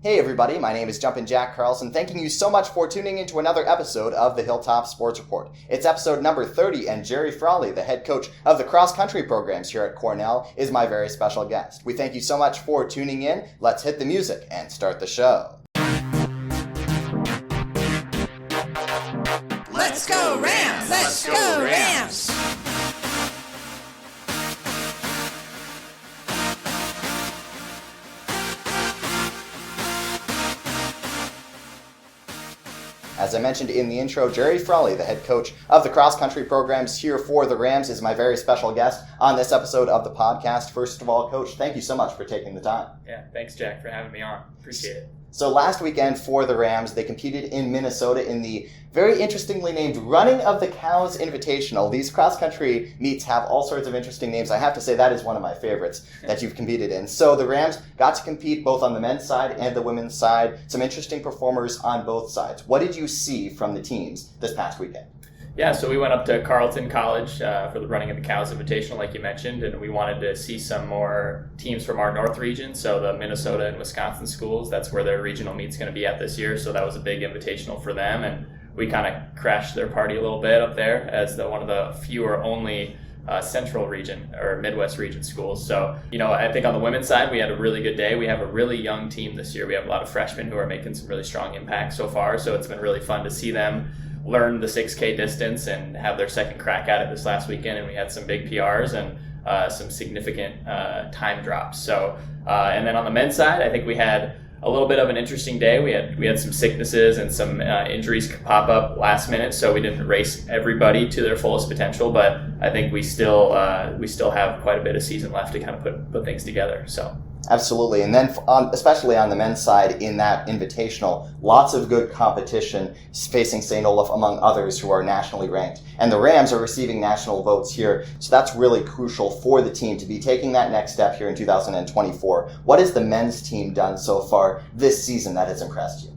Hey everybody, my name is Jumpin' Jack Carlson, thanking you so much for tuning into another episode of the Hilltop Sports Report. It's episode number 30, and Jerry Frawley, the head coach of the cross-country programs here at Cornell, is my very special guest. We thank you so much for tuning in. Let's hit the music and start the show. Let's go Rams! Let's go Rams! As I mentioned in the intro, Jerry Frawley, the head coach of the cross-country programs here for the Rams, is my very special guest on this episode of the podcast. First of all, Coach, thank you so much for taking the time. Yeah, thanks, Jack, for having me on. Appreciate it. So last weekend for the Rams, they competed in Minnesota in the very interestingly named Running of the Cows Invitational. These cross-country meets have all sorts of interesting names. I have to say that is one of my favorites that you've competed in. So the Rams got to compete both on the men's side and the women's side. Some interesting performers on both sides. What did you see from the teams this past weekend? Yeah, so we went up to Carleton College for the Running of the Cows Invitational, like you mentioned, and we wanted to see some more teams from our North region, so the Minnesota and Wisconsin schools. That's where their regional meet's going to be at this year, so that was a big invitational for them, and we kind of crashed their party a little bit up there as one of the few or only Central region or Midwest region schools. So, I think on the women's side, we had a really good day. We have a really young team this year. We have a lot of freshmen who are making some really strong impact so far, so it's been really fun to see them learn the 6K distance and have their second crack at it this last weekend, and we had some big PRs and some significant time drops. So, and then on the men's side, I think we had a little bit of an interesting day. We had some sicknesses and some injuries pop up last minute, so we didn't race everybody to their fullest potential. But I think we still have quite a bit of season left to kind of put things together. So. Absolutely. And then especially on the men's side in that invitational, lots of good competition facing St. Olaf among others who are nationally ranked. And the Rams are receiving national votes here. So that's really crucial for the team to be taking that next step here in 2024. What has the men's team done so far this season that has impressed you?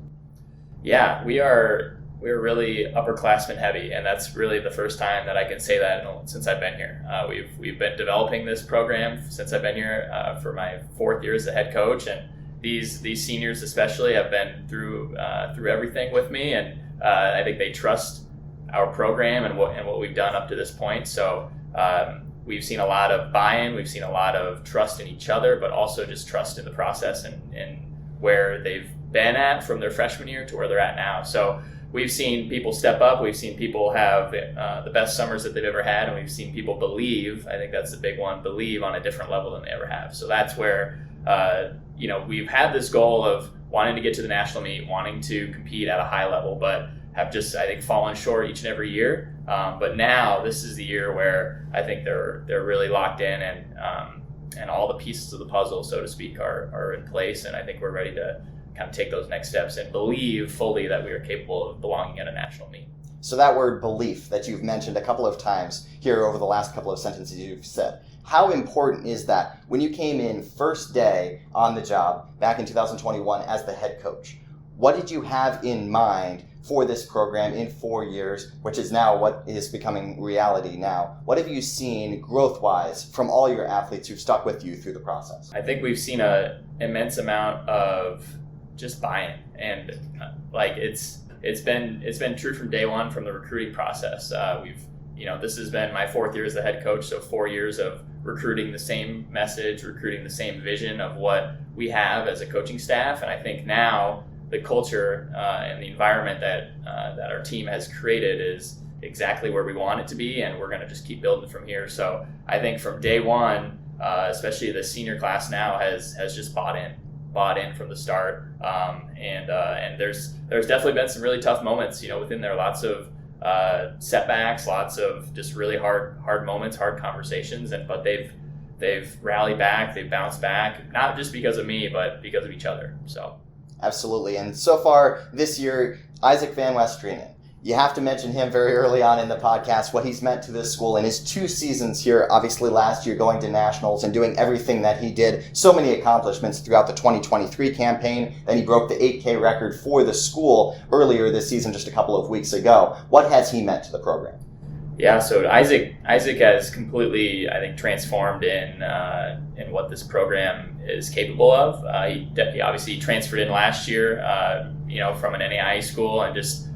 Yeah, we're really upperclassmen heavy, and that's really the first time that I can say that since I've been here. We've been developing this program since I've been here for my fourth year as the head coach, and these seniors especially have been through everything with me, and I think they trust our program and what we've done up to this point. So we've seen a lot of buy-in, we've seen a lot of trust in each other, but also just trust in the process and where they've been at from their freshman year to where they're at now. So we've seen people step up. We've seen people have the best summers that they've ever had, and we've seen people believe. I think that's the big one, believe on a different level than they ever have. So that's where, we've had this goal of wanting to get to the national meet, wanting to compete at a high level, but have just, I think, fallen short each and every year. But now this is the year where I think they're really locked in, and all the pieces of the puzzle, so to speak, are in place, and I think we're ready to kind of take those next steps and believe fully that we are capable of belonging at a national meet. So that word belief that you've mentioned a couple of times here over the last couple of sentences you've said, how important is that when you came in first day on the job back in 2021 as the head coach? What did you have in mind for this program in 4 years, which is now what is becoming reality now? What have you seen growth-wise from all your athletes who've stuck with you through the process? I think we've seen an immense amount of just buy-in, and it's been true from day one from the recruiting process. This has been my fourth year as the head coach, so 4 years of recruiting the same message, recruiting the same vision of what we have as a coaching staff, and I think now the culture and the environment that our team has created is exactly where we want it to be, and we're going to just keep building from here. So I think from day one, especially the senior class now has just bought in from the start, and there's definitely been some really tough moments, within there. Lots of setbacks, lots of just really hard moments, hard conversations, but they've rallied back, they've bounced back, not just because of me, but because of each other. So absolutely. And so far this year, Isaac Van Westrenen, you have to mention him very early on in the podcast, what he's meant to this school in his 2 seasons here, obviously last year going to nationals and doing everything that he did. So many accomplishments throughout the 2023 campaign. Then he broke the 8K record for the school earlier this season, just a couple of weeks ago. What has he meant to the program? Yeah, so Isaac has completely, I think, transformed in what this program is capable of. He obviously transferred in last year, from an NAIA school, and just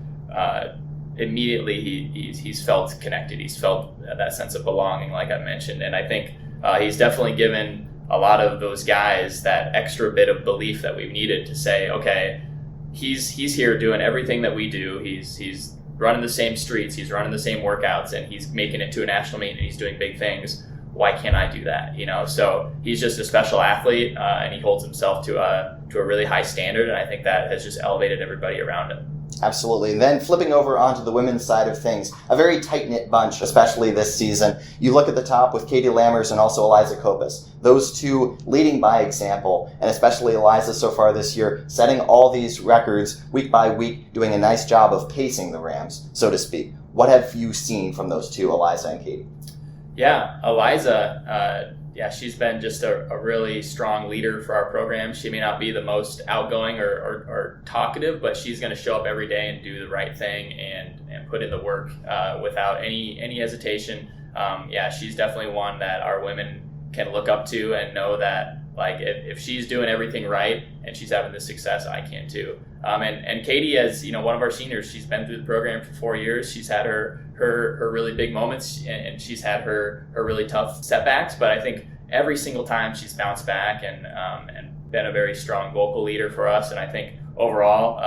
immediately he's felt connected. He's felt that sense of belonging, like I mentioned, and I think he's definitely given a lot of those guys that extra bit of belief that we've needed to say, okay, he's here doing everything that we do. He's running the same streets, he's running the same workouts, and he's making it to a national meet, and he's doing big things. Why can't I do that? So he's just a special athlete, and he holds himself to a really high standard, and I think that has just elevated everybody around him. Absolutely. And then flipping over onto the women's side of things, a very tight-knit bunch, especially this season. You look at the top with Katie Lammers and also Eliza Kopis. Those two leading by example, and especially Eliza so far this year, setting all these records week by week, doing a nice job of pacing the Rams, so to speak. What have you seen from those two, Eliza and Katie? Yeah, Eliza, she's been just a really strong leader for our program. She may not be the most outgoing or talkative, but she's going to show up every day and do the right thing and put in the work without any hesitation. She's definitely one that our women can look up to and know that, like, if she's doing everything right and she's having this success, I can too. And Katie, as one of our seniors, she's been through the program for 4 years. She's had her really big moments, and she's had her really tough setbacks. But I think every single time she's bounced back and been a very strong vocal leader for us. And I think overall,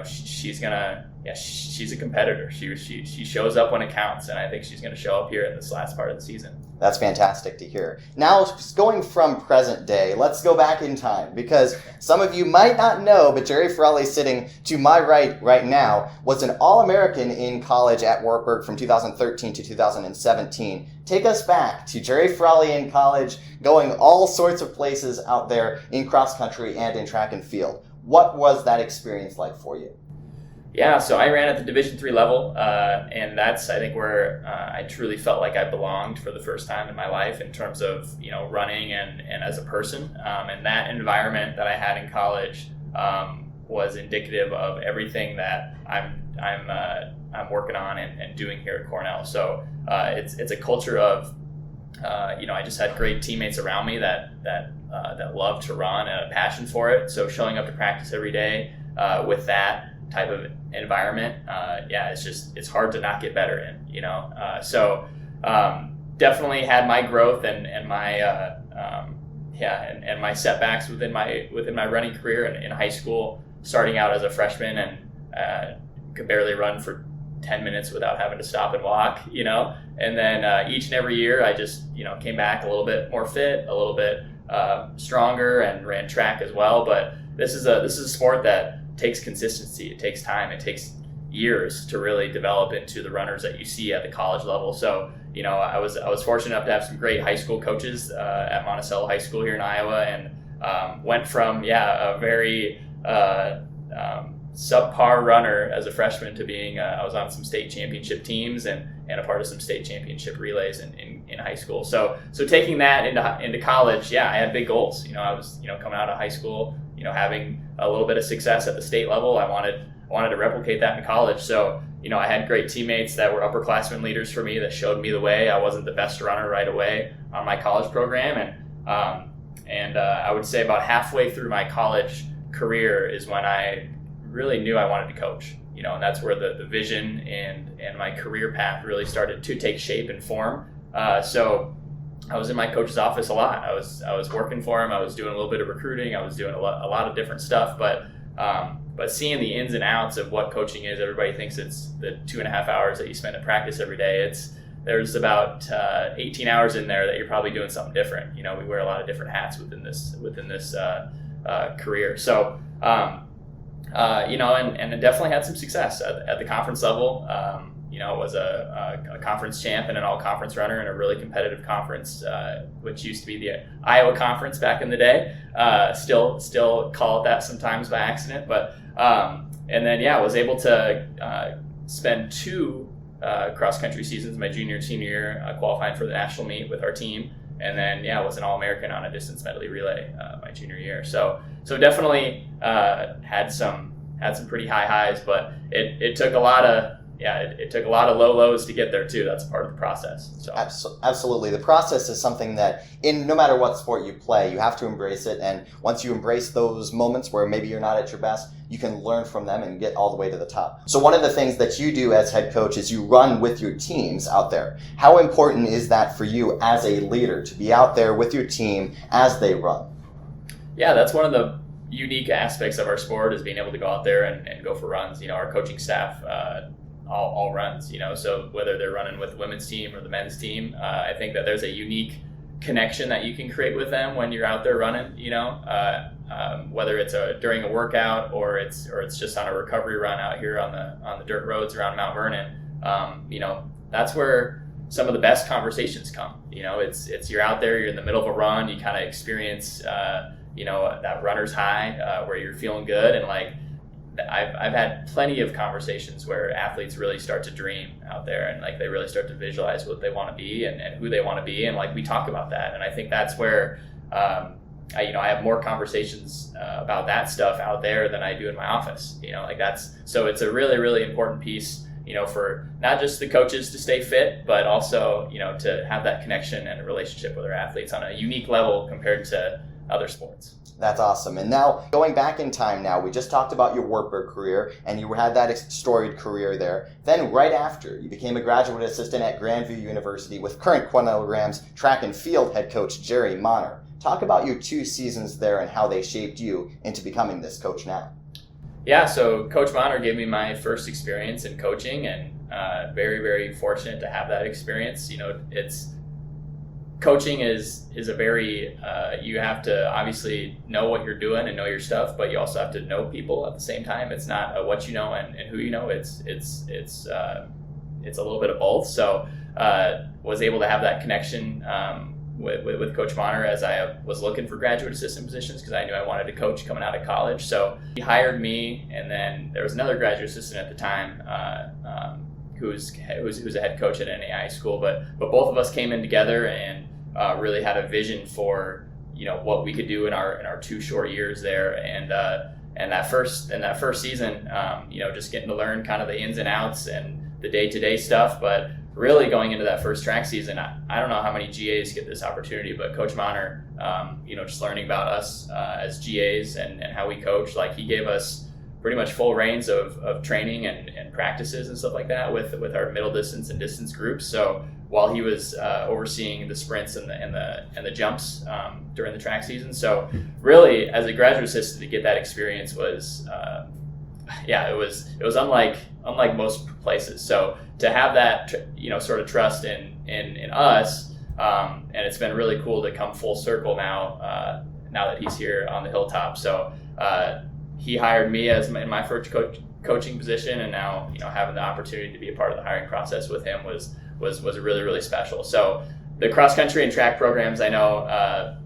she's a competitor. She shows up when it counts, and I think she's going to show up here in this last part of the season. That's fantastic to hear. Now, going from present day, let's go back in time, because some of you might not know, but Jerry Frawley, sitting to my right now, was an All-American in college at Wartburg from 2013 to 2017. Take us back to Jerry Frawley in college, going all sorts of places out there in cross country and in track and field. What was that experience like for you? Yeah, so I ran at the Division III level, and that's, I think, where I truly felt like I belonged for the first time in my life in terms of, running and as a person. And that environment that I had in college was indicative of everything that I'm working on and doing here at Cornell. So it's a culture of, I just had great teammates around me that love to run and a passion for it. So showing up to practice every day with that type of environment, it's hard to not get better in, so definitely had my growth and my and my setbacks within my running career in high school, starting out as a freshman and could barely run for 10 minutes without having to stop and walk, and then each and every year I just came back a little bit more fit, a little bit stronger, and ran track as well. But this is a sport that takes consistency. It takes time. It takes years to really develop into the runners that you see at the college level. So, I was fortunate enough to have some great high school coaches at Monticello High School here in Iowa, and went from a very subpar runner as a freshman to being I was on some state championship teams and a part of some state championship relays in high school. So taking that into college, I had big goals. I was coming out of high school, having a little bit of success at the state level. I wanted to replicate that in college. So I had great teammates that were upperclassmen leaders for me that showed me the way. I wasn't the best runner right away on my college program, and I would say about halfway through my college career is when I really knew I wanted to coach. And that's where the vision and my career path really started to take shape and form. So I was in my coach's office a lot. I was working for him. I was doing a little bit of recruiting. I was doing a lot of different stuff. But seeing the ins and outs of what coaching is, everybody thinks it's the 2.5 hours that you spend at practice every day. There's about 18 hours in there that you're probably doing something different. We wear a lot of different hats within this career. So. And it definitely had some success at the conference level. Was a conference champ and an all-conference runner in a really competitive conference, which used to be the Iowa Conference back in the day. Still call it that sometimes by accident, but and then was able to spend 2 cross-country seasons, my junior and senior year, qualifying for the national meet with our team, and then was an All-American on a distance medley relay my junior year. So definitely had some pretty high highs, but it took a lot of it took a lot of low lows to get there too. That's part of the process. So Absolutely. The process is something that no matter what sport you play, you have to embrace it. And once you embrace those moments where maybe you're not at your best, you can learn from them and get all the way to the top. So one of the things that you do as head coach is you run with your teams out there. How important is that for you as a leader to be out there with your team as they run? Yeah, that's one of the unique aspects of our sport, is being able to go out there and go for runs. Our coaching staff all runs, so whether they're running with the women's team or the men's team, I think that there's a unique connection that you can create with them when you're out there running, whether it's during a workout or it's just on a recovery run out here on the dirt roads around Mount Vernon. That's where some of the best conversations come. It's you're out there, you're in the middle of a run, you kind of experience that runner's high where you're feeling good. And like I've had plenty of conversations where athletes really start to dream out there, and like they really start to visualize what they want to be and who they want to be, and like we talk about that. And I think that's where I have more conversations about that stuff out there than I do in my office. So it's a really, really important piece, for not just the coaches to stay fit, but also to have that connection and a relationship with our athletes on a unique level compared to other sports. That's awesome. And now, going back in time now, we just talked about your Wartburg career, and you had that storied career there. Then right after, you became a graduate assistant at Grandview University with current Cornell Rams track and field head coach Jerry Monner. Talk about your 2 seasons there and how they shaped you into becoming this coach now. Yeah, so Coach Monner gave me my first experience in coaching, and very, very fortunate to have that experience. Coaching is a very, you have to obviously know what you're doing and know your stuff, but you also have to know people at the same time. It's not what you know and who you know. It's a little bit of both. So was able to have that connection with Coach Monner as I was looking for graduate assistant positions, because I knew I wanted to coach coming out of college. So he hired me, and then there was another graduate assistant at the time who's a head coach at NAI school, but both of us came in together and really had a vision for what we could do in our 2 short years there, and that first season, just getting to learn kind of the ins and outs and the day-to-day stuff. But really going into that first track season, I don't know how many GAs get this opportunity, but Coach Monner, just learning about us as GAs and how we coach, like he gave us pretty much full reins of training and practices and stuff like that with our middle distance and distance groups. So while he was overseeing the sprints and the jumps during the track season, so really as a graduate assistant to get that experience was it was unlike most places. So to have that sort of trust in us, and it's been really cool to come full circle now that he's here on the Hilltop. So he hired me in my first coaching position, and now having the opportunity to be a part of the hiring process with him was really, really special. So the cross country and track programs, I know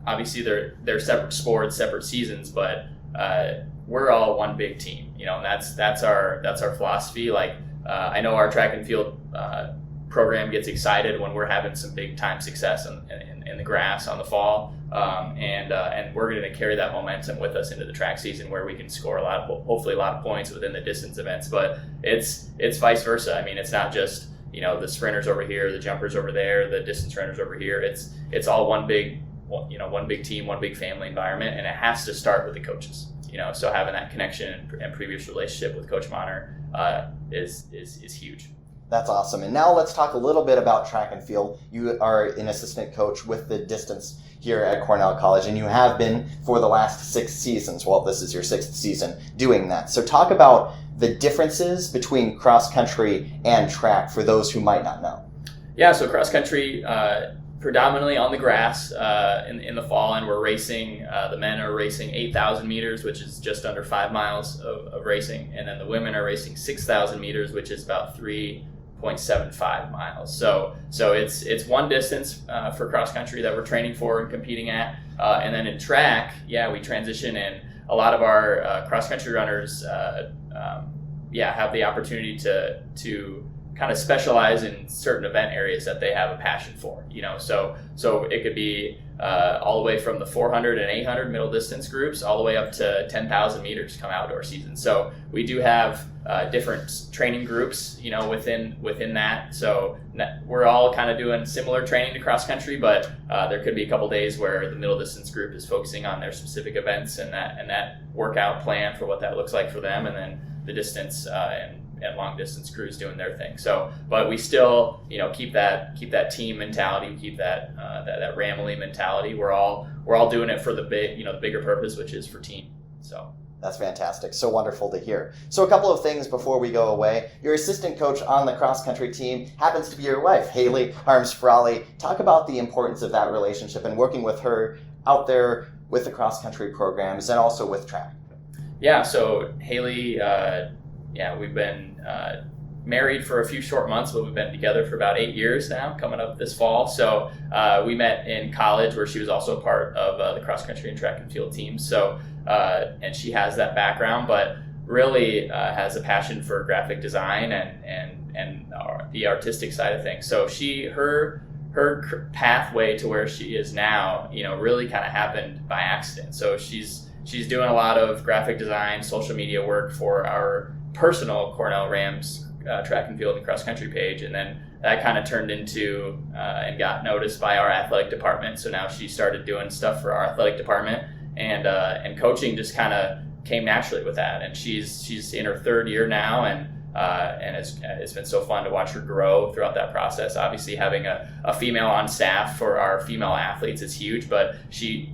obviously they're separate sports, separate seasons, but we're all one big team, and that's our philosophy. Like I know our track and field program gets excited when we're having some big time success in the grass on the fall, and we're going to carry that momentum with us into the track season, where we can score hopefully a lot of points within the distance events. But it's vice versa. I mean, it's not just the sprinters over here, the jumpers over there, the distance runners over here. It's all one big team, one big family environment, and it has to start with the coaches. So having that connection and previous relationship with Coach Monner is huge. That's awesome. And now let's talk a little bit about track and field. You are an assistant coach with the distance here at Cornell College, and you have been for the last 6 seasons. Well, this is your 6th season doing that. So talk about the differences between cross country and track for those who might not know. Yeah, so cross country, predominantly on the grass in the fall, and we're racing. The men are racing 8,000 meters, which is just under 5 miles of racing, and then the women are racing 6,000 meters, which is about 3.75 miles. So it's one distance for cross country that we're training for and competing at, and then in track, we transition, and a lot of our cross country runners have the opportunity to kind of specialize in certain event areas that they have a passion for, so it could be all the way from the 400 and 800 middle distance groups all the way up to 10,000 meters come outdoor season. So we do have different training groups, within that. So we're all kind of doing similar training to cross country, but there could be a couple days where the middle distance group is focusing on their specific events and that workout plan for what that looks like for them, and then the distance and long distance crews doing their thing. So, but we still, keep that team mentality, we keep that Ramley mentality. We're all doing it for the bigger purpose, which is for team. So that's fantastic. So wonderful to hear. So a couple of things before we go away. Your assistant coach on the cross country team happens to be your wife, Haley Frawley. Talk about the importance of that relationship and working with her out there with the cross country programs and also with track. Yeah. So Haley, we've been married for a few short months, but we've been together for about 8 years now, coming up this fall. So we met in college, where she was also part of the cross country and track and field teams. So and she has that background, but really has a passion for graphic design and the artistic side of things. So her pathway to where she is now, really kind of happened by accident. So she's doing a lot of graphic design, social media work for our personal Cornell Rams track and field and cross country page, and then that kind of turned into and got noticed by our athletic department. So now she started doing stuff for our athletic department, and coaching just kind of came naturally with that. And she's in her third year now, and it's been so fun to watch her grow throughout that process. Obviously, having a female on staff for our female athletes is huge, but she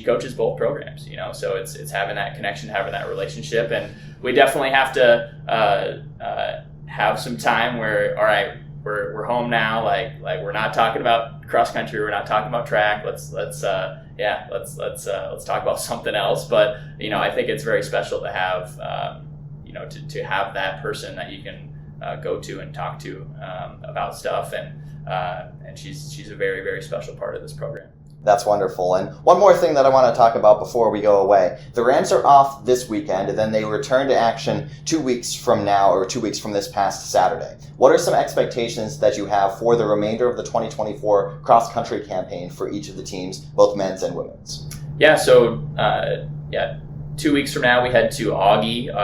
coaches both programs, so it's having that connection, having that relationship. And we definitely have to have some time where, all right, we're home now, like we're not talking about cross country, we're not talking about track, let's talk about something else. But I think it's very special to have to have that person that you can go to and talk to about stuff, and she's a very, very special part of this program. That's wonderful. And one more thing that I want to talk about before we go away. The Rams are off this weekend, and then they return to action 2 weeks from now, or 2 weeks from this past Saturday. What are some expectations that you have for the remainder of the 2024 cross-country campaign for each of the teams, both men's and women's? Yeah, so 2 weeks from now we head to Augie,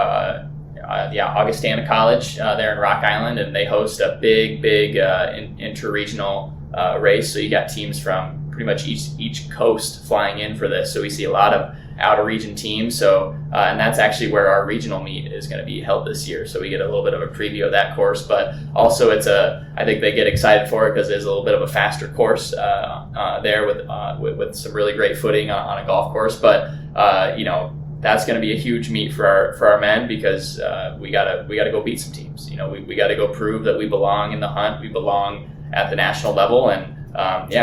Augustana College there in Rock Island, and they host a big interregional race. So you got teams from pretty much each coast flying in for this. So we see a lot of out of region teams. So and that's actually where our regional meet is going to be held this year. So we get a little bit of a preview of that course, but also I think they get excited for it because there's a little bit of a faster course there with some really great footing on a golf course. But that's going to be a huge meet for our men, because we gotta go beat some teams. We got to go prove that we belong in the hunt. We belong at the national level, and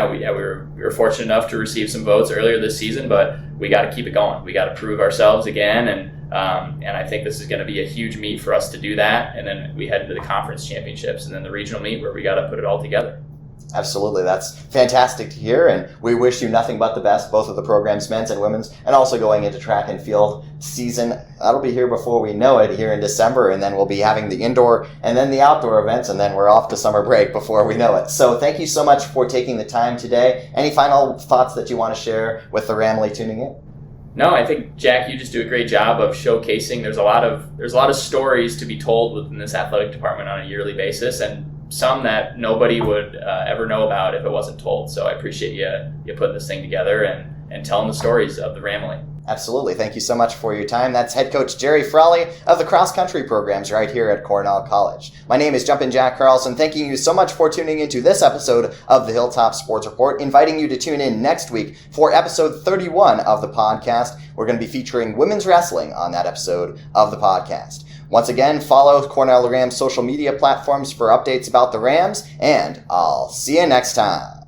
we were fortunate enough to receive some votes earlier this season, but we got to keep it going. We got to prove ourselves again, and I think this is going to be a huge meet for us to do that. And then we head into the conference championships, and then the regional meet where we got to put it all together. Absolutely. That's fantastic to hear, and we wish you nothing but the best, both of the programs, men's and women's, and also going into track and field season. That'll be here before we know it, here in December, and then we'll be having the indoor and then the outdoor events, and then we're off to summer break before we know it. So thank you so much for taking the time today. Any final thoughts that you want to share with the Ramley tuning in? No, I think, Jack, you just do a great job of showcasing. There's a lot of stories to be told within this athletic department on a yearly basis, and some that nobody would ever know about if it wasn't told. So I appreciate you putting this thing together and telling the stories of the Ramley. Absolutely. Thank you so much for your time. That's head coach Jerry Frawley of the cross-country programs right here at Cornell College. My name is Jumpin' Jack Carlson. Thanking you so much for tuning into this episode of the Hilltop Sports Report. Inviting you to tune in next week for episode 31 of the podcast. We're going to be featuring women's wrestling on that episode of the podcast. Once again, follow Cornell Rams social media platforms for updates about the Rams, and I'll see you next time.